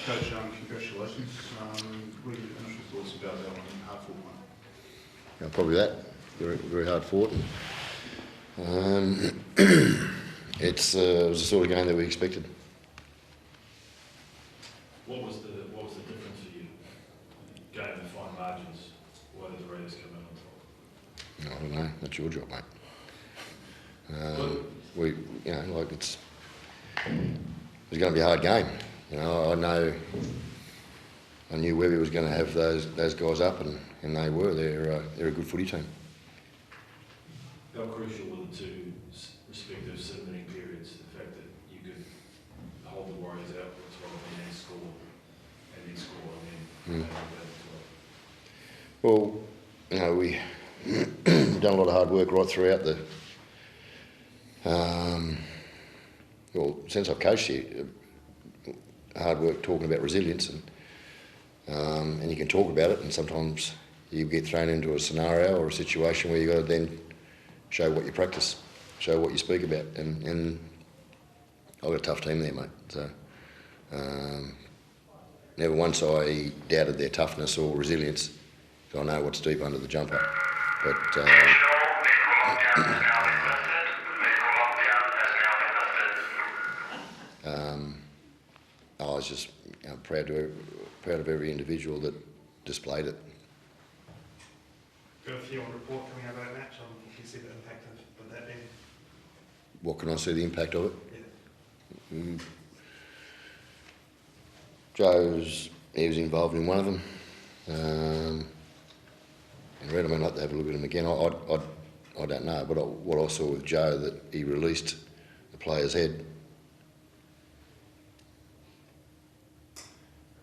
Coach, congratulations. What are your initial thoughts about that one, hard fought one? Yeah, probably that. Very, very hard fought. It was the sort of game that we expected. What was the difference for you? Going to fine margins. Why did the Raiders come in on top? I don't know. That's your job, mate. It's going to be a hard game. I knew Webby was going to have those guys up, and they were. They're a good footy team. How crucial were the two respective submitting periods? The fact that you could hold the Warriors out for 12 and then score, and then Well, we done a lot of hard work right throughout the. Since I've coached here, hard work talking about resilience, and you can talk about it, and sometimes you get thrown into a scenario or a situation where you got to then show what you practice, show what you speak about, and I've got a tough team there, mate. So never once I doubted their toughness or resilience, so I know what's deep under the jumper. But I was just proud of every individual that displayed it. Got a few on report coming out of that match. You can see the impact of that being. What can I see the impact of it? Yeah. He was involved in one of them. And Red, I mean, I'd like to have a look at him again. I don't know, but what I saw with Joe, that he released the player's head.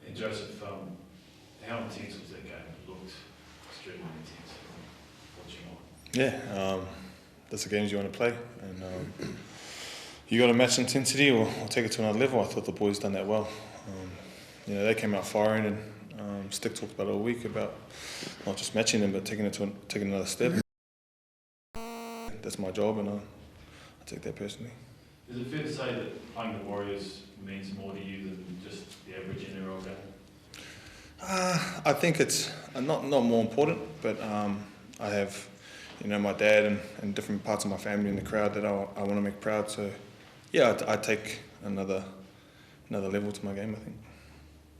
And Joseph, how intense was that game? It looked extremely intense watching on. Yeah, that's the games you want to play, and you got to match intensity or take it to another level. I thought the boys done that well. They came out firing, and Stick talked about it all week about not just matching them, but taking another step. That's my job, and I take that personally. Is it fair to say that playing the Warriors means more to you than just the average NRL game? I think it's not more important, but I have, my dad and different parts of my family in the crowd that I want to make proud. So, yeah, I take another level to my game, I think.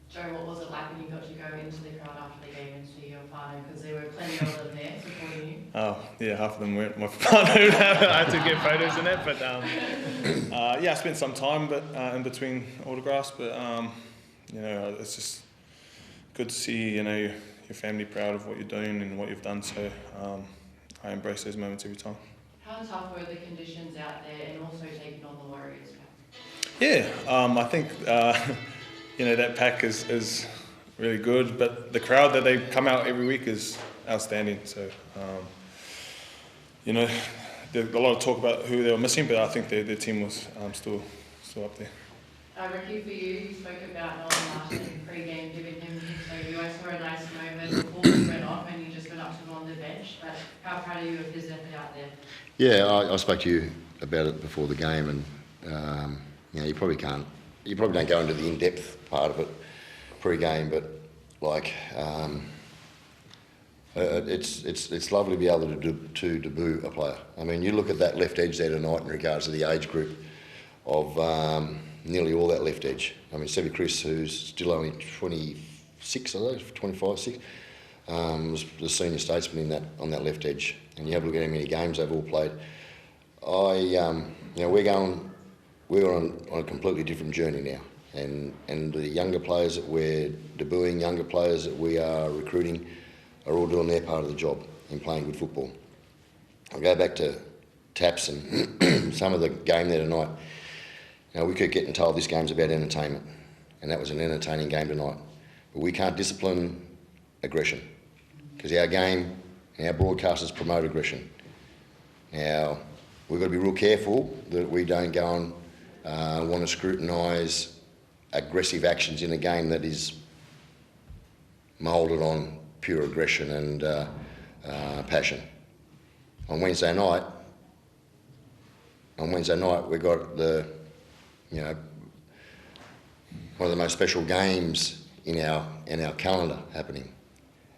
Joe, what was it like when you got to go into the crowd after the game and see your partner? Because there were plenty of them there supporting you. Oh, yeah, half of them weren't my partner. I had to get photos in that, but I spent some time in between autographs, but it's just good to see your family proud of what you're doing and what you've done. So I embrace those moments every time. How tough were the conditions out there, and also taking on the Warriors? Yeah, I think that pack is really good, but the crowd that they come out every week is outstanding. So there's a lot of talk about who they were missing, but I think their team was still up there. Ricky, for you spoke about Nolan Martin pre-game, giving him his debut. I saw a nice moment, the ball went off and you just went up to him on the bench. But how proud are you of his effort out there? Yeah, I spoke to you about it before the game, and you probably don't go into the in-depth part of it pre-game, but it's lovely to be able to debut a player. I mean, you look at that left edge there tonight in regards to the age group of nearly all that left edge. I mean, Sevi Chris, who's still only 26, 25, 6, was the senior statesman on that left edge. And you have a look at how many games they've all played. We're on a completely different journey now, and the younger players that we're debuting, younger players that we are recruiting, are all doing their part of the job in playing good football. I'll go back to Taps and some of the game there tonight. We keep getting told this game's about entertainment, and that was an entertaining game tonight. But we can't discipline aggression, because our game, our broadcasters promote aggression. Now, we've got to be real careful that we don't go and want to scrutinise aggressive actions in a game that is moulded on pure aggression and passion. On Wednesday night, we got the, one of the most special games in our calendar happening,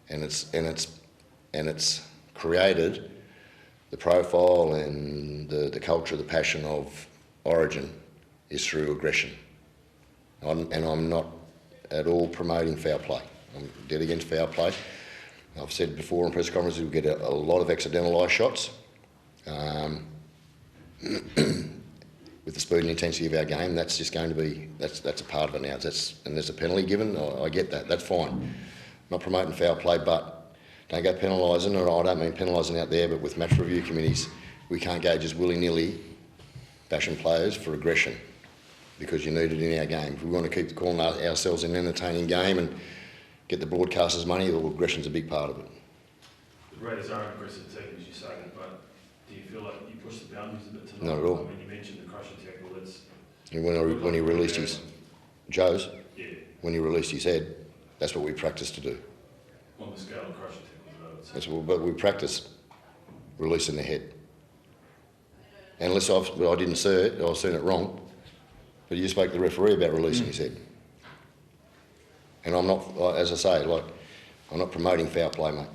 and it's created the profile and the culture, the passion of Origin is through aggression. I'm not at all promoting foul play. I'm dead against foul play. I've said before in press conferences we get a lot of accidental eye shots. With the speed and intensity of our game, that's just going to be, that's a part of it now. And there's a penalty given, I get that, that's fine. I'm not promoting foul play, but don't go penalising, or I don't mean penalising out there, but with match review committees, we can't go just willy-nilly bashing players for aggression, because you need it in our game. If we want to keep calling ourselves an entertaining game and get the broadcasters' money, well, aggression's a big part of it. The Raiders are an aggressive team, as you say, but do you feel like you push the boundaries a bit tonight? Not at all. I mean, you mentioned the crushing tackle. That's And when he released his, Joe's, yeah, when he released his head, that's what we practice to do. on the scale of crushing tackles, I would say. That's what, but we practice releasing the head. And unless I didn't see it, I was seeing it wrong. But you spoke to the referee about releasing his head. And I'm not, as I say, I'm not promoting foul play, mate.